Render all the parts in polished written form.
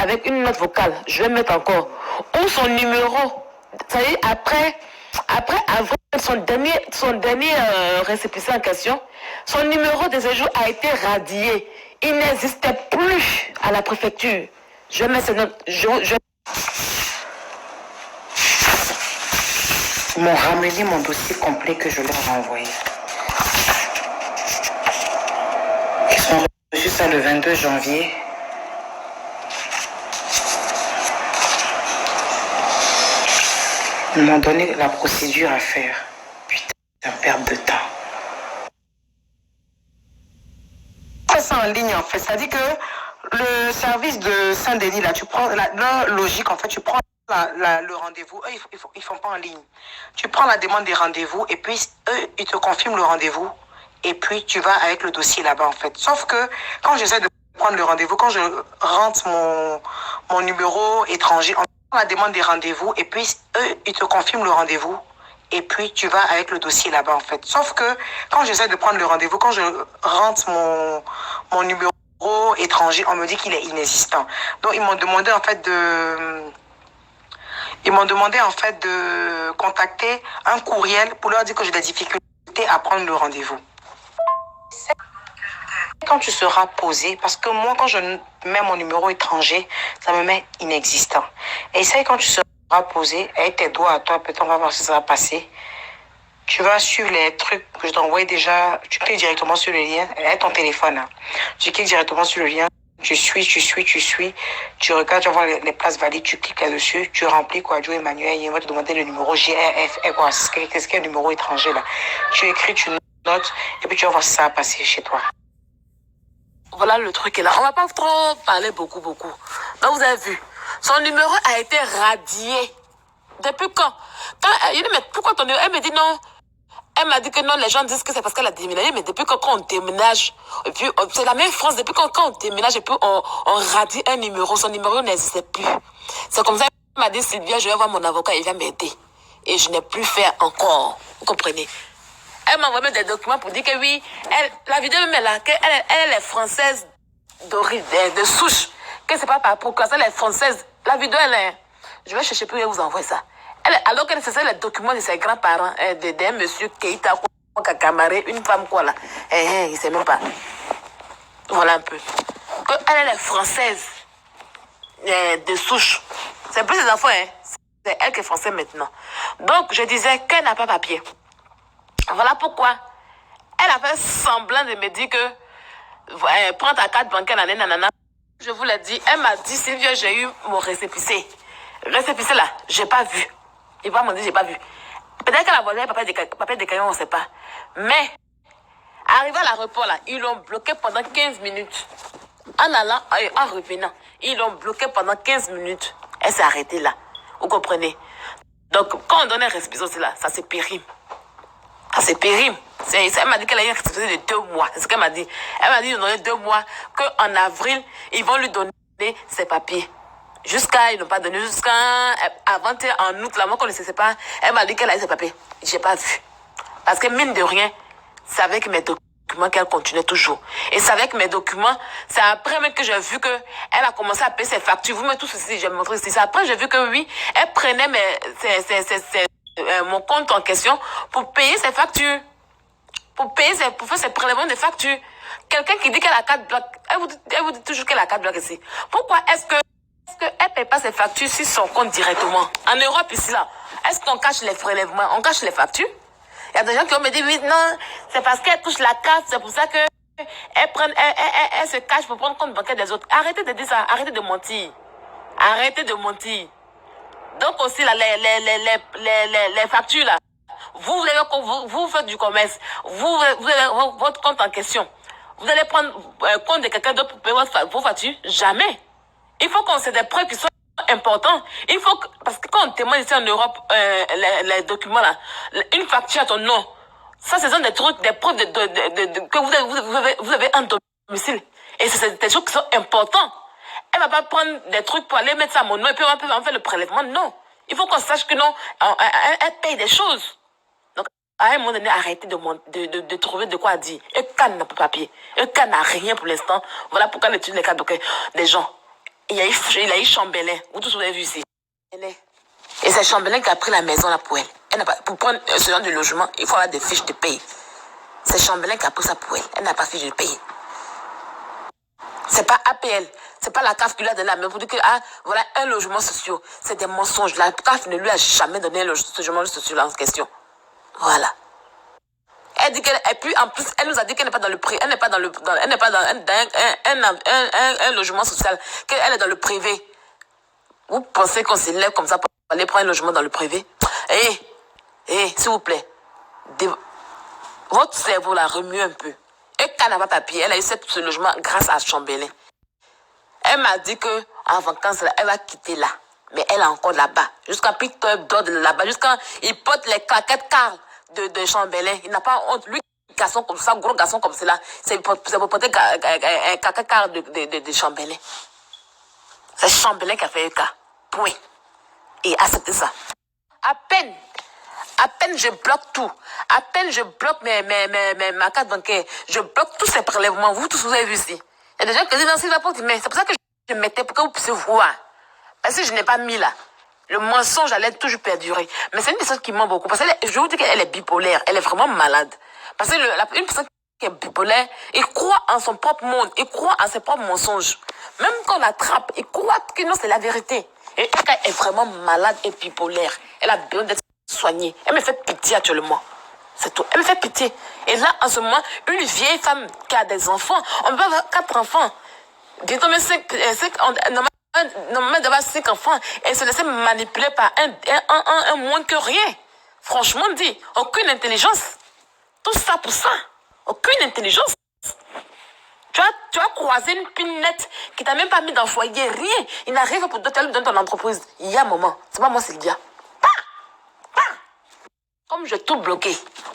avec une note vocale. Je vais mettre encore. Ou son numéro. C'est-à-dire après avoir son dernier récépissé en question, son numéro de séjour a été radié. Il n'existait plus à la préfecture. Je mets ces notes. Ils m'ont ramené mon dossier complet que je leur ai envoyé. Ils ont reçu ça le 22 janvier. Ils m'ont donné la procédure à faire. Putain, perte de temps. Ça en ligne en fait. C'est-à-dire que le service de Saint-Denis, là, tu prends la logique, en fait, tu prends le rendez-vous. Eux, ils font pas en ligne. Tu prends la demande des rendez-vous et puis eux, ils te confirment le rendez-vous. Et puis tu vas avec le dossier là-bas en fait. Sauf que quand j'essaie de prendre le rendez-vous, quand je rentre mon numéro étranger, on prend la demande des rendez-vous et puis eux, ils te confirment le rendez-vous. Et puis tu vas avec le dossier là-bas en fait. Sauf que quand j'essaie de prendre le rendez-vous, quand je rentre mon numéro étranger, on me dit qu'il est inexistant. Donc ils m'ont demandé en fait de contacter un courriel pour leur dire que j'ai des difficultés à prendre le rendez-vous. Quand tu seras posé, parce que moi, quand je mets mon numéro étranger, ça me met inexistant. Essaye quand tu seras posé, avec tes doigts à toi, peut-être on va voir si ça va passer. Tu vas suivre les trucs que je t'envoie déjà, tu cliques directement sur le lien, avec ton téléphone. Hein. Tu cliques directement sur le lien, tu suis, tu regardes, tu vas voir les places valides, tu cliques là-dessus, tu remplis quoi, Joe Emmanuel, il va te demander le numéro GRF, quoi, qu'est-ce qu'il y a un numéro étranger là. Tu écris, tu notes, et puis tu vas voir si ça va passer chez toi. Voilà le truc est là. On va pas trop parler beaucoup. Donc vous avez vu, son numéro a été radié. Depuis quand il dit, mais pourquoi ton numéro? Elle me dit non. Elle m'a dit que non, les gens disent que c'est parce qu'elle a déménagé, mais depuis quand on déménage, et puis c'est la même France, depuis quand on déménage, et puis on radie un numéro, son numéro n'existait plus. C'est comme ça qu'elle m'a dit, Sylvia, je vais voir mon avocat, il va m'aider. Et je n'ai plus fait encore. Vous comprenez? Elle m'a envoyé des documents pour dire que oui, la vidéo même est là, qu'elle est française d'origine, de souche, que c'est pas par pourquoi elle est française. La vidéo, elle est... Je vais chercher pour vous envoyer ça. Alors qu'elle faisait les documents de ses grands-parents, d'un monsieur Keita Kakamare, une femme quoi là. Il sait même pas. Voilà un peu. Elle est française de souche. C'est plus ses enfants, hein. C'est elle qui est française maintenant. Donc, je disais qu'elle n'a pas papier. Voilà pourquoi elle a fait semblant de me dire que prends ta carte bancaire, nanana. Je vous l'ai dit, elle m'a dit, Sylvia, j'ai eu mon récépissé. Récépissé là, j'ai pas vu. Il va me dire, j'ai pas vu. Peut-être qu'elle a volé un papier de camion, on ne sait pas. Mais, arrivé à l'aéroport là, ils l'ont bloqué pendant 15 minutes. En allant, en revenant, ils l'ont bloqué pendant 15 minutes. Elle s'est arrêtée là. Vous comprenez? Donc, quand on donne un récépissé aussi là, ça se périme. Ça, c'est périmé. Elle m'a dit qu'elle a eu un récépissé de 2 mois. C'est ce qu'elle m'a dit. Elle m'a dit qu'ils donner 2 mois, qu'en avril, ils vont lui donner ses papiers. Ils n'ont pas donné jusqu'à avant en août, là, moi, qu'on ne sait pas. Elle m'a dit qu'elle a eu ses papiers. Je n'ai pas vu. Parce que mine de rien, c'est avec mes documents qu'elle continuait toujours. Et c'est avec mes documents, c'est après même que j'ai vu qu'elle a commencé à payer ses factures. Vous mettez tout ceci, je vais montrer ici. C'est après j'ai vu que oui, elle prenait mon compte en question pour payer ses factures. Pour faire ses prélèvements de factures. Quelqu'un qui dit qu'elle a 4 blocs, elle vous dit toujours qu'elle a 4 blocs ici. Pourquoi est-ce qu'elle ne paye pas ses factures sur son compte directement? En Europe, ici, là, est-ce qu'on cache les prélèvements? On cache les factures? Il y a des gens qui me disent, oui, non, c'est parce qu'elle touche la carte, c'est pour ça que elle se cache pour prendre compte bancaire des autres. Arrêtez de dire ça, arrêtez de mentir. Arrêtez de mentir. Donc aussi, là, les factures, là, vous faites du commerce, vous avez votre compte en question. Vous allez prendre compte de quelqu'un d'autre pour payer vos factures? Jamais. Il faut qu'on ait des preuves qui sont importantes. Il faut parce que quand on témoigne ici en Europe, les documents là, une facture à ton nom, ça ce sont des trucs, des preuves que vous avez un domicile. Et c'est des choses qui sont importants. Elle ne va pas prendre des trucs pour aller mettre ça à mon nom et puis on va faire le prélèvement. Non. Il faut qu'on sache que non, elle paye des choses. Donc, à un moment donné, arrêtez de trouver de quoi dire. Un can n'a pas papier. Un can n'a rien pour l'instant. Voilà pourquoi elle utilise les cas des gens. il a eu Chambellan. Vous tous vous avez vu ici. Et c'est Chambellan qui a pris la maison là pour elle. Elle n'a pas, pour prendre ce genre de logement, il faut avoir des fiches de paye. C'est Chambellan qui a pris ça pour elle. Elle n'a pas fiche de paye. C'est pas APL. C'est pas la CAF qui lui a donné la main pour dire que voilà un logement social. C'est des mensonges. La CAF ne lui a jamais donné un logement social en question. Voilà. Elle dit qu'elle, et puis en plus, elle nous a dit qu'elle n'est pas dans le privé, elle n'est pas dans un logement social, qu'elle est dans le privé. Vous pensez qu'on se lève comme ça pour aller prendre un logement dans le privé? S'il vous plaît, votre cerveau la remue un peu. Et qu'elle n'a pas papier, elle a eu ce logement grâce à Chambellan. Elle m'a dit que en vacances, elle va quitter là. Mais elle est encore là-bas. Jusqu'à Peter Dodd là-bas. Jusqu'à il porte les claquettes Carl de Chambellan. Il n'a pas honte. Lui, garçon comme ça, gros garçon comme cela, c'est pour porter un claquette Carl de Chambellan. C'est Chambellan qui a fait le cas. Point. Et acceptez ça. À peine je bloque tout. À peine je bloque ma carte bancaire. Je bloque tous ces prélèvements. Vous tous vous avez vu ici. Il y a des gens qui disent dans ces rapports, mais c'est pour ça que je mettais pour que vous puissiez voir. Parce que je n'ai pas mis là. Le mensonge allait toujours perdurer. Mais c'est une personne qui ment beaucoup. Parce que je vous dis qu'elle est bipolaire. Elle est vraiment malade. Parce que une personne qui est bipolaire, il croit en son propre monde. Il croit en ses propres mensonges. Même quand on l'attrape, il croit que non, c'est la vérité. Et elle est vraiment malade et bipolaire. Elle a besoin d'être soignée. Elle me fait pitié actuellement. C'est tout. Elle me fait pitié. Et là, en ce moment, une vieille femme qui a des enfants, on peut avoir 4 enfants. Bientôt, mais 5, normalement, d'avoir 5 enfants, elle se laissait manipuler par un moins que rien. Franchement dit, aucune intelligence. Tout ça pour ça. Aucune intelligence. Tu as croisé une pinette qui t'a même pas mis dans le foyer, rien. Il n'a rien fait pour donner dans ton entreprise. Il y a un moment. C'est pas moi, c'est Lydia. Comme j'ai tout bloqué,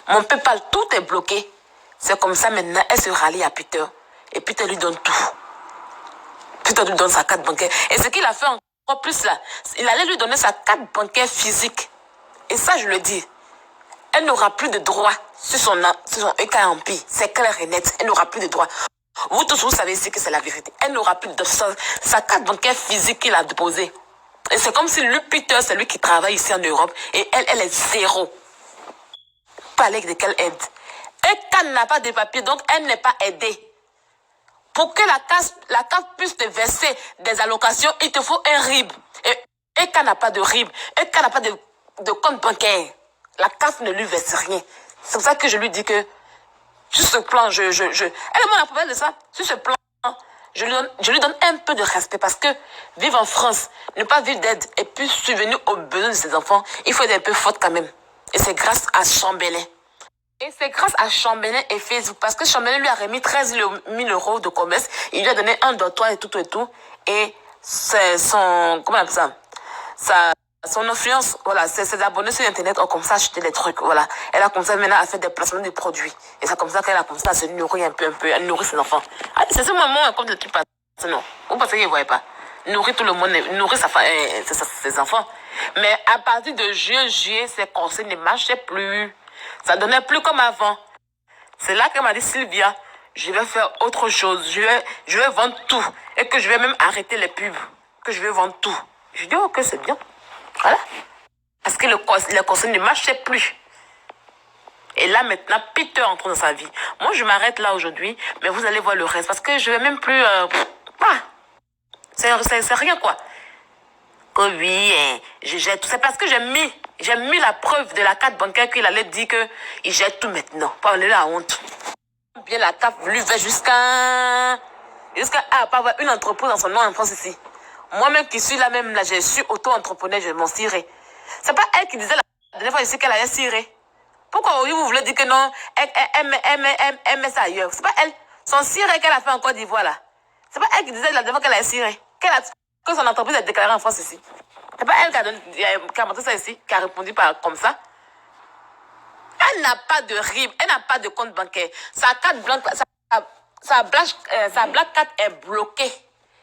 mon PayPal, tout est bloqué. C'est comme ça maintenant, elle se rallie à Peter. Et Peter lui donne tout. Peter lui donne sa carte bancaire. Et ce qu'il a fait encore plus là, il allait lui donner sa carte bancaire physique. Et ça, je le dis, elle n'aura plus de droit sur son EKMP. C'est clair et net. Elle n'aura plus de droit. Vous tous, vous savez ici que c'est la vérité. Elle n'aura plus de sa carte bancaire physique qu'il a déposée. Et c'est comme si lui, Peter, c'est lui qui travaille ici en Europe. Et elle est zéro. Parler de quelle aide. Et qu'elle n'a pas de papier, donc elle n'est pas aidée. Pour que la CAF puisse te verser des allocations, il te faut un RIB. Et qu'elle n'a pas de RIB, et qu'elle n'a pas de compte bancaire, la CAF ne lui verse rien. C'est pour ça que je lui dis que sur ce plan, elle est moi la problème de ça. Sur ce plan, je lui donne un peu de respect parce que vivre en France, ne pas vivre d'aide et puis subvenir aux besoins de ses enfants, il faut être un peu forte quand même. Et c'est grâce à Chambellan. Et c'est grâce à Chambellan et Facebook. Parce que Chambellan lui a remis 13 000 euros de commerce. Il lui a donné un dortoir et tout et tout. Et c'est son... Comment on appelle ça? Son influence, voilà, ses abonnés sur Internet ont commencé à acheter des trucs, voilà. Elle a commencé maintenant à faire des placements de produits. Et c'est comme ça qu'elle a commencé à se nourrir un peu, elle nourrit ses enfants. Ah, c'est ce moment comme le truc passe, non. Vous pensez qu'il ne voyait pas? Nourrit tout le monde, nourrit ses enfants. Mais à partir de juillet, ses conseils ne marchaient plus. Ça ne donnait plus comme avant. C'est là qu'elle m'a dit, Sylvia, je vais faire autre chose. Je vais vendre tout. Et que je vais même arrêter les pubs. Que je vais vendre tout. Je dis, ok, c'est bien. Voilà. Parce que le conseil ne marchait plus. Et là, maintenant, Peter entre dans sa vie. Moi, je m'arrête là aujourd'hui. Mais vous allez voir le reste. Parce que je vais même plus... c'est rien, quoi. Oh oui, je jette tout. C'est parce que j'ai mis la preuve de la carte bancaire qu'il allait dire qu'il jette tout maintenant. Pas aller la honte. Bien la carte lui fait jusqu'à pas avoir une entreprise en son nom en France ici. Moi-même qui suis là même, là, je suis auto-entrepreneur, je m'en cirerai. C'est pas elle qui disait la dernière fois ici qu'elle allait cirer. Pourquoi vous voulez dire que non, elle met ça ailleurs? C'est pas elle. Son ciré qu'elle a fait en Côte d'Ivoire là. C'est pas elle qui disait la dernière fois qu'elle allait cirer. Que son entreprise a déclaré en France ici. C'est pas elle qui a montré ça ici, qui a répondu comme ça. Elle n'a pas de RIB, elle n'a pas de compte bancaire. Sa carte blanche, sa black card est bloquée.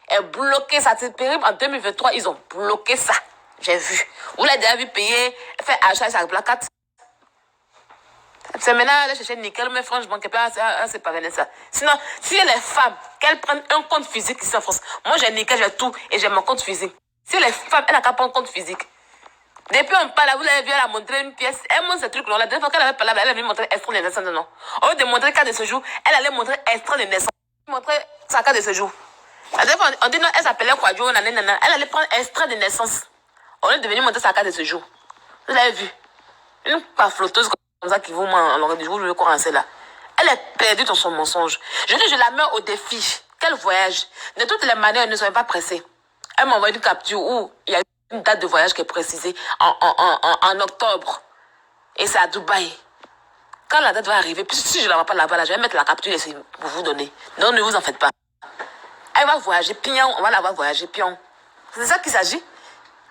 Est bloquée. Ça c'est terrible. En 2023, ils ont bloqué ça. J'ai vu. Vous l'avez déjà vu payer, faire achat sa black card. C'est maintenant aller chercher nickel, mais franchement, qu'elle peut se parvenir ça. Sinon, si les femmes, qu'elles prennent un compte physique ici en France, moi j'ai nickel, j'ai tout et j'ai mon compte physique. Si les femmes, elles n'ont qu'à prendre un compte physique. Depuis on parle, vous avez vu, elle a montré une pièce, elle montre ce truc-là. La dernière fois qu'elle avait parlé, elle avait montré extrait de naissance, non. Au lieu de montrer carte de séjour, elle allait montrer extrait de naissance. Montrer sa carte de séjour. La dernière fois, on dit non, elle s'appelait Kwadjo, nanana. Elle allait prendre extrait de naissance. Au lieu de venir montrer sa carte de séjour. Vous avez vu? Une flotteuse comme ça qui vous ment en l'oreille du jour, je vais commencer là. Elle est perdue dans son mensonge. Je dis, je la mets au défi. Quel voyage? De toutes les manières, ne soyez pas pressés. Elle m'a envoyé une capture où il y a une date de voyage qui est précisée en octobre. Et c'est à Dubaï. Quand la date va arriver, puis si je ne la vois pas là-bas, je vais mettre la capture ici pour vous donner. Donc ne vous en faites pas. Elle va voyager, pion. On va la voir voyager, pion. C'est ça qu'il s'agit.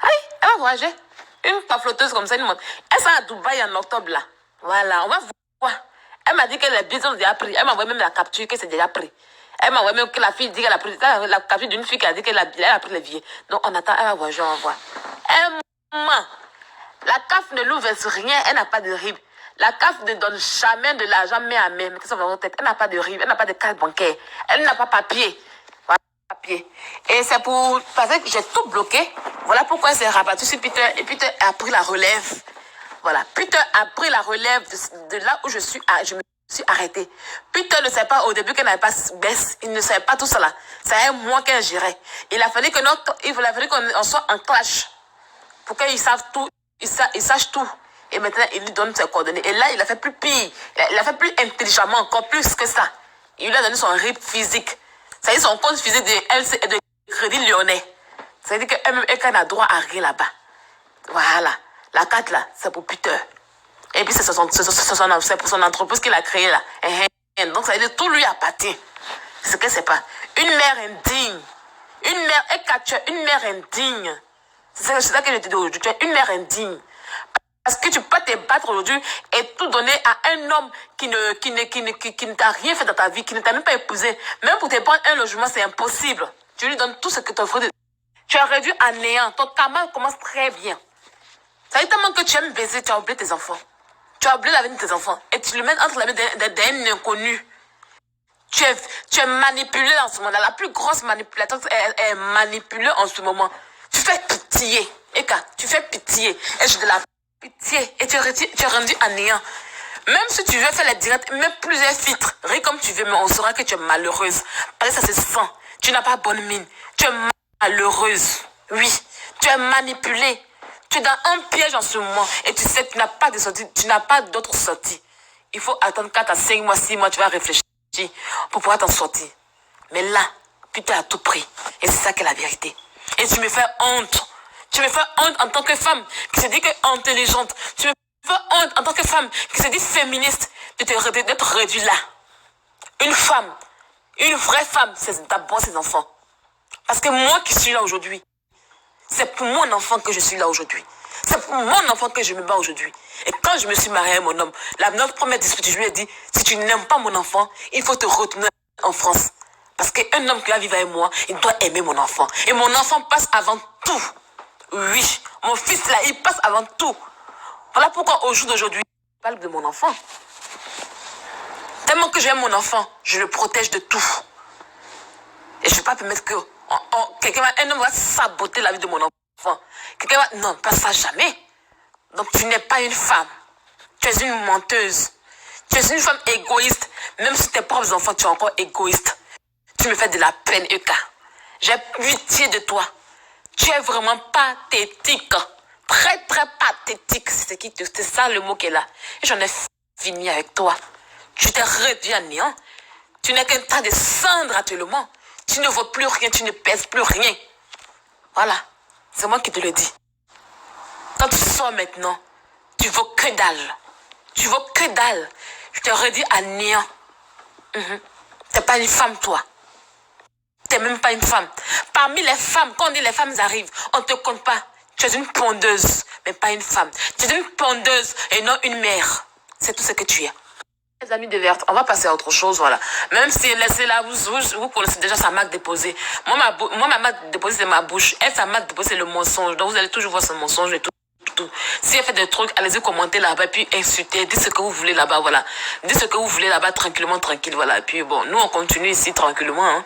Oui, elle va voyager. Une flotteuse comme ça, une montre. Elle sera à Dubaï en octobre là. Voilà, on va voir. Elle m'a dit que les billets sont déjà pris. Elle m'a envoyé même la capture que c'est déjà pris. Elle m'a envoyé même que la fille dit qu'elle a pris la capture d'une fille qui a dit qu'elle a pris les billets. Donc on attend, elle va voyager, on va voir. Elle ment. La CAF ne l'ouvre sur rien, elle n'a pas de RIB. La CAF ne donne jamais de l'argent main à main. Mettez ça dans votre tête. Elle n'a pas de RIB, elle n'a pas de carte bancaire. Elle n'a pas papier. Voilà, papier. Et c'est pour... Parce que j'ai tout bloqué. Voilà pourquoi elle s'est rabattue sur Peter. Et Peter a pris la relève. Voilà. Peter a pris la relève de là où je me suis arrêtée. Peter ne sait pas au début qu'elle n'avait pas baisse. Il ne savait pas tout cela. C'est moi qu'elle gérait. Il a fallu qu'on soit en clash. Pour qu'ils savent tout. Ils sachent tout. Et maintenant, il lui donne ses coordonnées. Et là, il a fait plus pire. Il a fait plus intelligemment, encore plus que ça. Il lui a donné son RIB physique. C'est-à-dire son compte physique de Crédit Lyonnais. C'est-à-dire qu'elle n'a droit à rien là-bas. Voilà. La carte là, c'est pour Peter. Et puis c'est pour son entreprise qu'il a créée là. Donc ça veut dire tout lui appartient. C'est ce que c'est pas. Une mère indigne. Une mère indigne. C'est ça que je te dis aujourd'hui. Tu es une mère indigne. Parce que tu peux te battre aujourd'hui et tout donner à un homme qui ne t'a rien fait dans ta vie, qui ne t'a même pas épousé. Même pour te prendre un logement, c'est impossible. Tu lui donnes tout ce que tu offres. Tu as réduit à néant. Ton karma commence très bien. Ça veut dire tellement que tu aimes baiser, tu as oublié tes enfants. Tu as oublié l'avenir de tes enfants. Et tu le mets entre les mains d'un inconnu. Tu es manipulé en ce moment. La plus grosse manipulatrice est manipulée en ce moment. Tu fais pitié. Eka, tu fais pitié. Et je te la pitié. Et tu es rendu à néant. Même si tu veux faire les directs, même plusieurs filtres, ris comme tu veux, mais on saura que tu es malheureuse. Parce que ça se sent. Tu n'as pas bonne mine. Tu es malheureuse. Oui. Tu es manipulée. Tu es dans un piège en ce moment. Et tu sais que tu n'as pas de sortie. Tu n'as pas d'autre sortie. Il faut attendre 4 à 5 mois, 6 mois, tu vas réfléchir pour pouvoir t'en sortir. Mais là, putain, à tout prix. Et c'est ça qui est la vérité. Et tu me fais honte. Tu me fais honte en tant que femme qui se dit que intelligente. Tu me fais honte en tant que femme qui se dit féministe d'être réduite là. Une femme, une vraie femme, c'est d'abord ses enfants. Parce que moi qui suis là aujourd'hui, c'est pour mon enfant que je suis là aujourd'hui. C'est pour mon enfant que je me bats aujourd'hui. Et quand je me suis mariée à mon homme, notre première dispute, je lui ai dit, si tu n'aimes pas mon enfant, il faut te retourner en France. Parce qu'un homme qui va vivre avec moi, il doit aimer mon enfant. Et mon enfant passe avant tout. Oui, mon fils là, il passe avant tout. Voilà pourquoi au jour d'aujourd'hui, je parle de mon enfant. Tellement que j'aime mon enfant, je le protège de tout. Et je ne vais pas permettre que un homme va saboter la vie de mon enfant. Quelqu'un va... Non, pas ça jamais. Donc tu n'es pas une femme. Tu es une menteuse. Tu es une femme égoïste. Même si tes propres enfants, tu es encore égoïste. Tu me fais de la peine, Eka. J'ai pitié de toi. Tu es vraiment pathétique. Très, très pathétique. C'est ça le mot qui est là. Et j'en ai fini avec toi. Tu t'es réduit à néant. Tu n'es qu'un tas de cendres actuellement. Tu ne vaux plus rien, tu ne pèses plus rien. Voilà. C'est moi qui te le dis. Quand tu sors maintenant, tu vaux que dalle. Tu vaux que dalle. Je te réduis à néant. T'es pas une femme, toi. T'es même pas une femme. Parmi les femmes, quand on dit les femmes arrivent, on ne te compte pas. Tu es une pondeuse, mais pas une femme. Tu es une pondeuse et non une mère. C'est tout ce que tu es. Les amis de Verte, on va passer à autre chose, voilà. Même si laissez là, vous connaissez déjà sa marque déposée. Moi, ma marque déposée, c'est ma bouche. Elle, sa marque déposée, c'est le mensonge. Donc, vous allez toujours voir ce mensonge et tout. tout. Si elle fait des trucs, allez-y commenter là-bas, puis insulter, dites ce que vous voulez là-bas, voilà. Dites ce que vous voulez là-bas, tranquillement, tranquille, voilà. Et puis bon, nous on continue ici tranquillement, hein.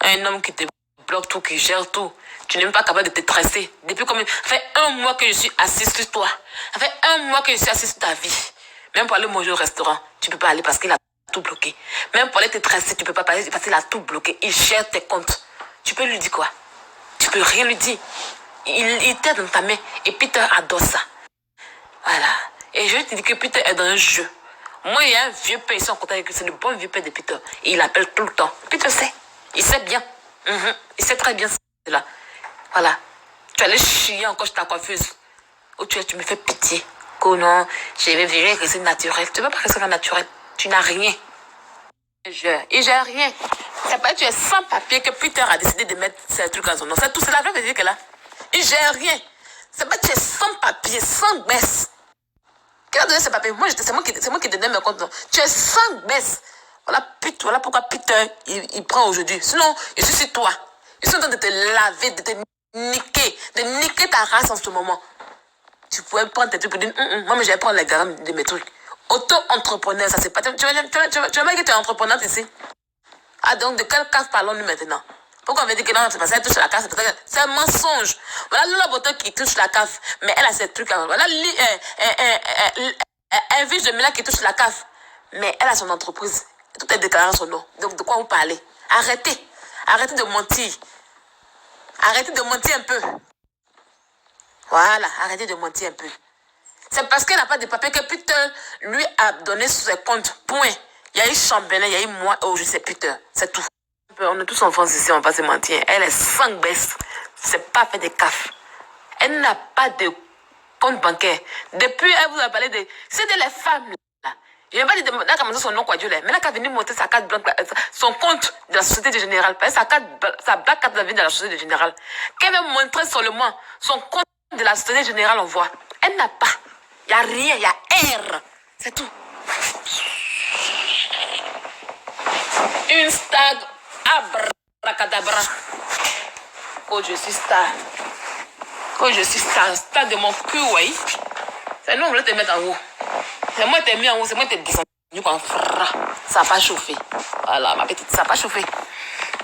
Un homme qui te bloque tout, qui gère tout. Tu n'es même pas capable de te tresser. Depuis combien? Ça fait 1 mois que je suis assise sur toi. Ça fait 1 mois que je suis assise sur ta vie. Même pour aller manger au restaurant, tu peux pas aller parce qu'il a tout bloqué. Même pour aller te tresser, tu peux pas aller parce qu'il a tout bloqué. Il gère tes comptes. Tu peux lui dire quoi? Tu peux rien lui dire. Il t'aide dans ta main. Et Peter adore ça. Voilà. Et je te dis que Peter est dans un jeu. Moi, il y a un vieux père ici en contact avec lui. C'est le bon vieux père de Peter. Et il appelle tout le temps. Peter sait. Il sait bien. Il sait très bien cela. Voilà. Tu allais chier encore chez ta coiffeuse. Ou tu me fais pitié. Que non, je vais rester naturel. Tu ne veux pas rester naturel. Tu n'as rien. Il gère rien. C'est pas que tu es sans papier que Peter a décidé de mettre ces trucs en son nom. C'est tout cela veut dire que là, il gère rien. C'est pas que tu es sans papier, sans baisse. Qui a donné ces papiers? Moi, c'est moi qui donnais mes comptes. Tu es sans baisse. Voilà pourquoi Peter, il prend aujourd'hui. Sinon, je suis sur toi. Je suis en train de te laver, de te niquer ta race en ce moment. Tu pouvais prendre tes trucs pour dire, moi, mais je vais prendre les grammes de mes trucs. Auto-entrepreneur, ça c'est pas... Tu vas dire que tu es entrepreneur ici. Ah, donc de quel cas parlons-nous maintenant? Pourquoi on veut dire que non, c'est parce qu'elle touche la CAF? C'est un mensonge. Voilà Lola Boto qui touche la CAF. Mais elle a ses trucs. Voilà un vice de Mila qui touche la CAF. Mais elle a son entreprise. Tout est déclaré en son nom. Donc de quoi vous parlez? Arrêtez. Arrêtez de mentir. Arrêtez de mentir un peu. Voilà, arrêtez de mentir un peu. C'est parce qu'elle n'a pas de papier que Peter lui a donné sur ses comptes. Point. Il y a eu Chambelin, il y a eu moi, je sais Peter. C'est tout. On est tous en France ici, on va pas se mentir. Elle est sans baisse. C'est pas fait de CAF. Elle n'a pas de compte bancaire. Depuis, elle vous a parlé de... C'était les femmes, là. Je n'ai pas dit de là qu'elle son nom, quoi, Dieu, là. Mais là qu'elle est venue monter sa carte blanche, son compte de la Société Générale. Sa black carte de la vie de la Société Générale. Qu'elle veut montrer seulement son compte de la Société Générale, on voit. Elle n'a pas. Il n'y a rien, il y a R. C'est tout. Une stag abracadabra. Oh, je suis star. Oh, je suis star. Star de mon cul, oui. C'est nous, on voulait te mettre en haut. C'est moi qui t'ai mis en haut, c'est moi qui t'ai descendu. Ça n'a pas chauffé. Voilà, ma petite, ça n'a pas chauffé.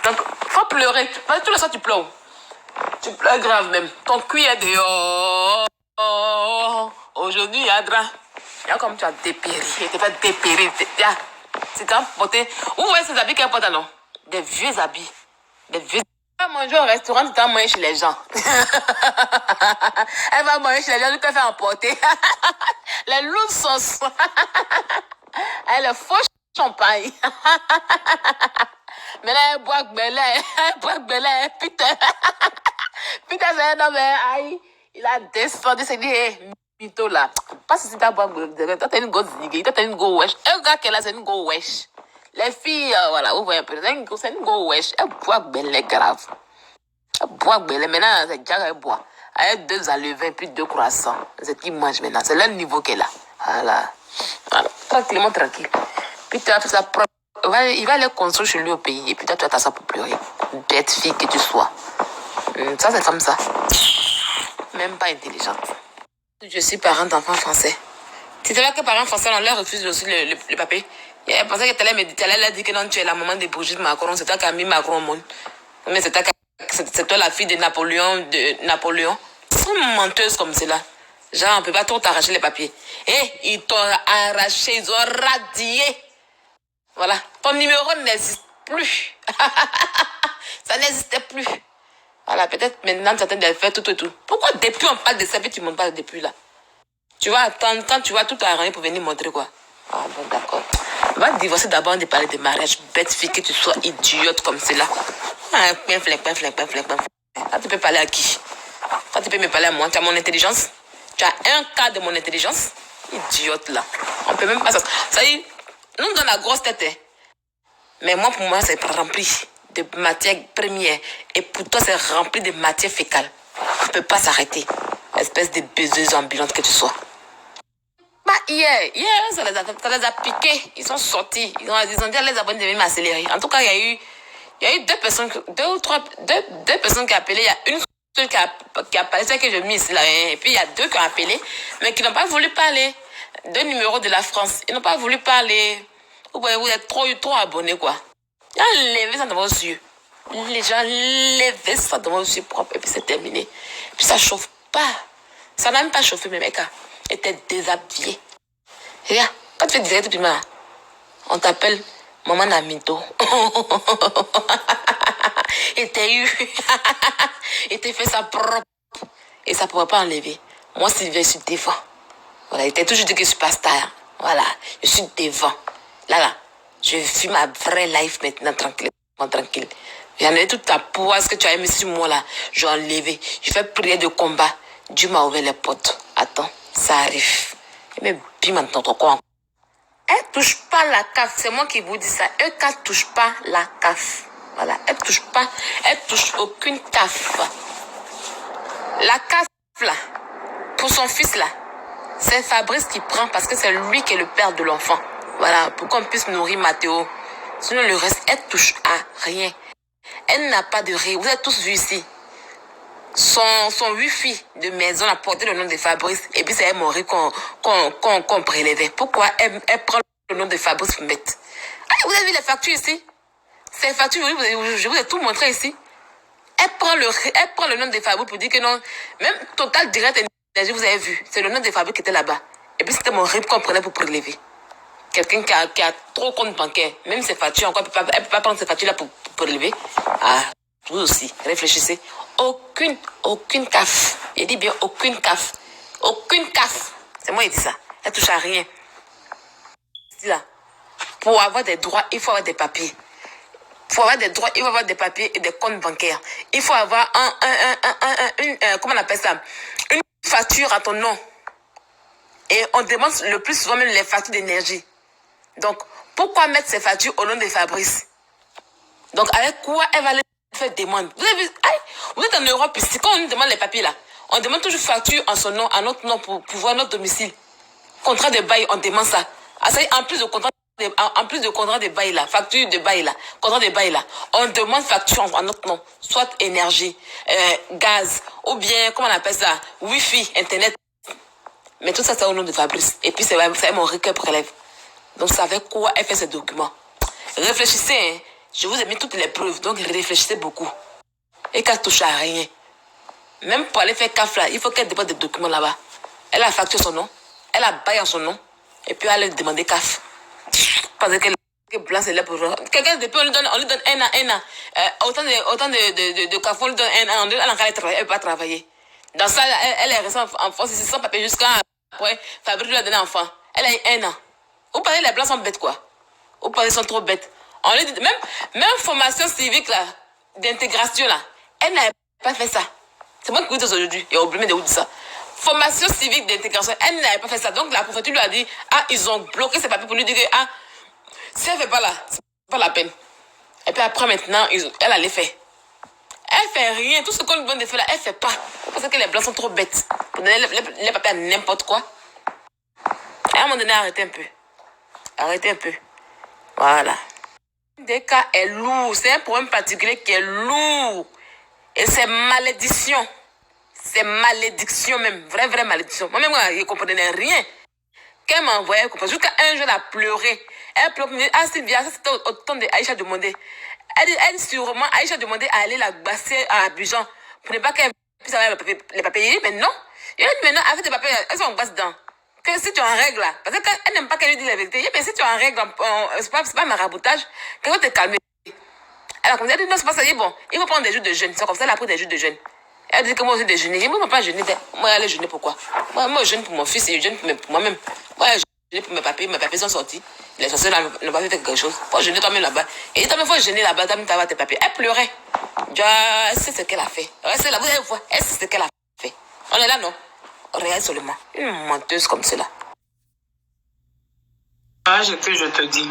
Donc, faut pleurer. Tous les soirs, tu pleures. Tu pleures grave même. Ton cul est dehors. Aujourd'hui, il y a drap. Il y a comme tu as dépéri. Il t'es fait dépérir. C'est un porté. Où est-ce ces habits qu'elle porte alors? Des vieux habits. Des vieux. Elle va manger au restaurant, tu vas manger chez les gens. Elle va manger chez les gens, tu te fais emporter. Les loups sauce. Elle est faux champagne. Mais là, elle boit Belé. Putain. Putain, c'est un homme, aïe. Il a descendu, c'est dit, hey, mytho là. Pas si tu as boire Belé. Toi, t'as une go ziggy, toi, t'as une go wesh. Un gars qui est là, c'est une go wesh. Les filles, voilà, vous voyez un peu, c'est une go wesh. Elle boit Belé grave. Elle boit Belé. Maintenant, c'est déjà qu'elle boit. Elle a 2 alevins, puis 2 croissants. C'est ce qu'il mange maintenant. C'est le niveau qu'elle a. Voilà. Tranquillement, tranquille. Puis tu as fait sa propre. Il va aller construire chez lui au pays. Et puis toi, tu as t'asseoir pour pleurer. Bête fille que tu sois. Ça, c'est comme ça. Même pas intelligente. Je suis parent d'enfants français. Tu sais que parents français, on leur refuse aussi le papier. Et elle pensait que tu allais me dire, elle a dit que non, tu es la maman de Brigitte Macron. C'est toi qui as mis Macron au monde. Mais c'est toi la fille de Napoléon. Ils sont menteuses comme cela. Genre, on ne peut pas trop t'arracher les papiers. Et ils t'ont arraché, ils ont radié. Voilà. Ton numéro n'existe plus. Ça n'existait plus. Voilà, peut-être maintenant, tu as de faire tout. Pourquoi depuis on parle de ça, puis tu ne montres pas depuis là? Tu vas attendre quand tu vas tout arranger pour venir montrer quoi? Ah bon, d'accord. On va divorcer d'abord de parler de mariage. Bête fille que tu sois idiote comme cela. Ah, Quand tu peux parler à qui? Quand tu peux me parler à moi, tu as mon intelligence? Tu as un quart de mon intelligence? Idiote là. On peut même pas ça. Ça y est, nous dans la grosse tête. Hein. Mais moi, pour moi, c'est rempli de matière première. Et pour toi, c'est rempli de matière fécale. On ne peut pas s'arrêter. Espèce de baiseuse ambulante que tu sois. Bah, hier, ça les a piqués. Ils sont sortis. Ils ont dit à les abonnés de venir m'accélérer. En tout cas, il y a eu 2 personnes, 2 ou 3, 2 personnes qui ont appelé. Il y a une qui a parlé, c'est que je mise là. Et puis il y a 2 qui ont appelé, mais qui n'ont pas voulu parler. 2 numéros de la France. Ils n'ont pas voulu parler. Vous êtes trop abonnés, quoi. Enlevez ça dans vos yeux. Les gens lèvent ça dans vos yeux propres et puis c'est terminé. Puis ça chauffe pas. Ça n'a même pas chauffé, mes mecs. Étaient déshabillés. Regarde, quand tu fais direct, on t'appelle Maman Namito. Et t'as eu. Et t'as fait ça propre. Et ça ne pourrait pas enlever. Moi, Sylvia, je suis devant. Voilà, il t'a toujours dit que je suis pas star. Voilà, je suis devant. Là, je vis ma vraie life maintenant, tranquille. J'en ai toute ta poisse que tu as mis sur moi là. J'ai enlevé. Je fais prière de combat. Dieu m'a ouvert les portes. Attends, ça arrive. Mais bim, maintenant, quoi? Elle touche pas la CAF. C'est moi qui vous dis ça. EK touche pas la CAF. Voilà, elle touche pas. Elle touche aucune CAF. La CAF là, pour son fils là, c'est Fabrice qui prend parce que c'est lui qui est le père de l'enfant. Voilà, pour qu'on puisse nourrir Mathéo. Sinon le reste, elle touche à rien. Elle n'a pas de rire. Vous avez tous vu ici. Son wifi de maison a porté le nom de Fabrice. Et puis c'est elle mourir qu'on prélevait. Pourquoi elle prend le nom de Fabrice pour mettre? Ah, vous avez vu les factures ici? Ces factures, je vous ai tout montré ici. Elle prend le nom de Fabrice pour dire que non. Même Total Direct Énergie, vous avez vu. C'est le nom de Fabrice qui était là-bas. Et puis c'était mon RIP qu'on prenait pour prélever. Quelqu'un qui a trop compte bancaire, même ses factures, encore, elle ne peut pas prendre ses factures là pour prélever. Ah, vous aussi, réfléchissez. Aucune CAF. Il dit bien aucune CAF. Aucune CAF. C'est moi qui dis ça. Elle touche à rien. Là, pour avoir des droits, il faut avoir des papiers. Pour avoir des droits, il faut avoir des papiers et des comptes bancaires. Il faut avoir comment on appelle ça? Une facture à ton nom. Et on demande le plus souvent même les factures d'énergie. Donc, pourquoi mettre ces factures au nom de Fabrice? Donc, avec quoi elle va aller faire demande? Vous avez vu? Vous êtes en Europe ici, quand on nous demande les papiers là, on demande toujours facture en son nom, à notre nom pour voir notre domicile. Contrat de bail, on demande ça. Ah, ça y est, en plus de contrat de bail là, facture de bail là, contrat de bail là, on demande facture en notre nom, soit énergie, gaz, ou bien, comment on appelle ça, wifi, internet. Mais tout ça, c'est au nom de Fabrice. Et puis, c'est mon recueil prélève. Donc, c'est avec quoi elle fait ces documents. Réfléchissez, hein. Je vous ai mis toutes les preuves, donc réfléchissez beaucoup. Et qu'elle touche à rien. Même pour aller faire CAF là, il faut qu'elle dépose des documents là-bas. Elle a facturé son nom, elle a baillé en son nom, et puis elle a demandé CAF. Parce que blanc c'est là pour... Quelqu'un depuis on lui donne un an. Autant de CAF, on lui donne un an, elle ne peut pas travailler. Dans ça, elle est restée en France ici sans papier jusqu'à après. Fabrice lui a donné un enfant. Elle a eu 1 an. Vous parlez, les blancs sont bêtes quoi. Vous parlez, ils sont trop bêtes. On lui dit, même formation civique là, d'intégration là, elle n'avait pas fait ça. C'est moi qui vous dis aujourd'hui. Il y a oublié de vous dire ça. Formation civique d'intégration, elle n'avait pas fait ça. Donc la préfecture lui a dit, ils ont bloqué ses papiers pour lui dire que, si elle ne fait pas là, c'est pas la peine. Et puis après maintenant, elle a les fait. Elle fait rien. Tout ce qu'on lui demande de faire là, elle fait pas. Parce que les blancs sont trop bêtes. Pour donner les papiers à n'importe quoi. Et à un moment donné, arrêtez un peu. Arrêtez un peu. Voilà. Des cas est lourd. C'est un problème particulier qui est lourd. Et c'est malédiction. C'est malédiction même. Vraie malédiction. Moi-même, je ne comprenais rien. Qu'elle m'a envoyé, jusqu'à un jour, elle a pleuré. Elle pleure. Sylvia, ça c'était au temps d'Aïcha demandé. Elle sûrement, Aïcha demandé à aller la basser à Abidjan pour ne pas qu'elle puisse avoir les papiers. Il dit, mais non. Il dit, maintenant, avec tes papiers, elles sont en basse dedans. Que si tu es en règle là, parce qu'elle n'aime pas qu'elle lui dise la vérité. Il dit, mais si tu es en règle, c'est pas maraboutage, qu'elle va te calmer. Elle a commencé à dire, non, c'est pas ça. Il dit, bon, il faut prendre des jours de jeûne. C'est comme ça, elle a pris des jours de jeûne. Elle dit que moi aussi, des jeûner. Moi, je ne peux pas jeûner. Moi, elle est jeûner pourquoi? Moi, je jeûne pour mon fils et je jeûne pour moi-même. Moi, je jeûne pour mes papiers sont sortis. Les sorciers n'ont pas fait quelque chose. Moi, je jeûner toi-même là-bas. Et toi-même, il faut jeûner là-bas, toi-même, tu vas tes papiers. Elle pleurait. Elle sait ce qu'elle a fait. Restez là, vous allez voir. Elle sait ce qu'elle a fait. On est là, non? Regarde seulement. Une menteuse comme cela. Que je te dis.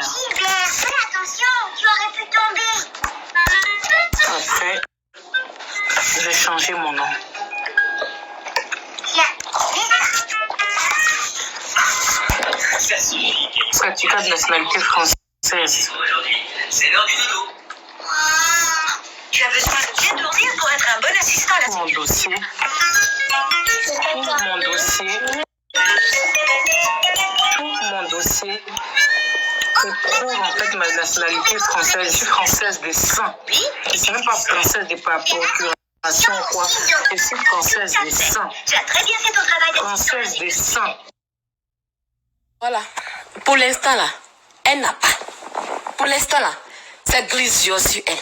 Sylvia, fais attention, tu aurais pu tomber. Après, j'ai changé mon nom. Certificat de nationalité française. C'est l'heure du dodo. Tu Tu as besoin de bien dormir pour être un bon assistant à la Mon dossier. Mon dossier. Mon dossier. Il prouve en fait ma nationalité française. Je suis française de sang. Oui. Je ne suis même pas française de par procuration ou quoi. Je suis française de sang. Tu as très bien fait ton travail d'assistant. Française de sang. Voilà. Pour l'instant, là, elle n'a pas. Pour l'instant, là, c'est grisio sur elle.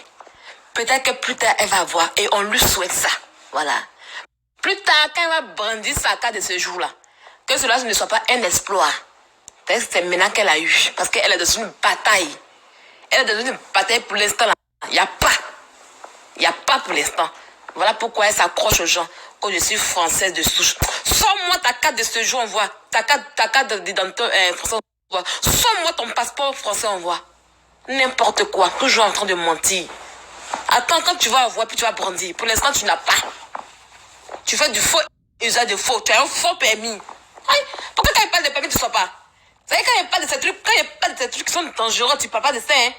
Peut-être que plus tard, elle va voir et on lui souhaite ça. Voilà. Plus tard, quand elle va brandir sa carte de ce jour-là, que cela ne soit pas un exploit. Peut-être que c'est maintenant qu'elle a eu. Parce qu'elle est dans une bataille. Elle est dans une bataille pour l'instant, là. Il n'y a pas. Il n'y a pas pour l'instant. Voilà pourquoi elle s'accroche aux gens. Que je suis française de souche. Sors-moi ta carte de séjour, on voit. Ta carte d'identité française, on voit. Sors-moi ton passeport français, on voit. N'importe quoi. Toujours en train de mentir. Attends, quand tu vas avoir, puis tu vas brandir. Pour l'instant, tu n'as pas. Tu fais du faux usage de faux. Tu as un faux permis. Aïe, pourquoi quand il parle de permis, tu ne sors pas? Vous savez, quand il parle de ces trucs, qui sont dangereux, tu ne parles pas de ça, hein?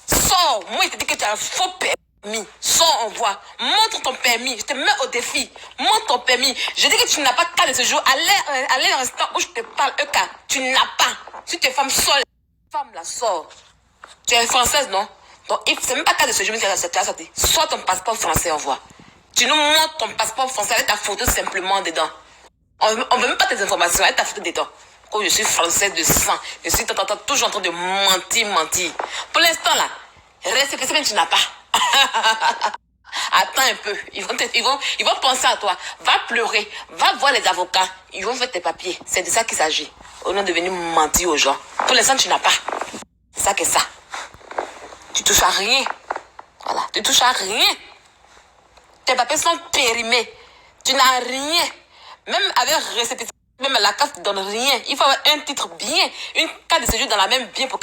Sors. Moi, il te dit que tu as un faux permis. Sors, on voit. Montre ton permis. Je te mets au défi. Montre ton permis. Je dis que tu n'as pas de cas de ce jour. Allez dans l'instant où je te parle, cas. Tu n'as pas. Si tu es femme, sors. Femme, la sors. Tu es française, non? Donc, c'est même pas cas de ce jour que tu as sorti. Sors ton passeport français, on voit. Tu nous montres ton passeport français avec ta photo simplement dedans. On ne veut même pas tes informations avec ta photo dedans. Quand je suis française de sang, je suis toujours en train de mentir. Pour l'instant, là, reste que tu n'as pas. Attends un peu. Ils vont penser à toi. Va pleurer. Va voir les avocats. Ils vont faire tes papiers. C'est de ça qu'il s'agit. Au lieu de venir mentir aux gens. Pour l'instant, tu n'as pas. C'est ça que ça. Tu touches à rien. Voilà. Tu touches à rien. Tes papiers sont périmés. Tu n'as rien. Même avec récépissé, même la carte ne donne rien. Il faut avoir un titre bien. Une carte de séjour dans la même bien pour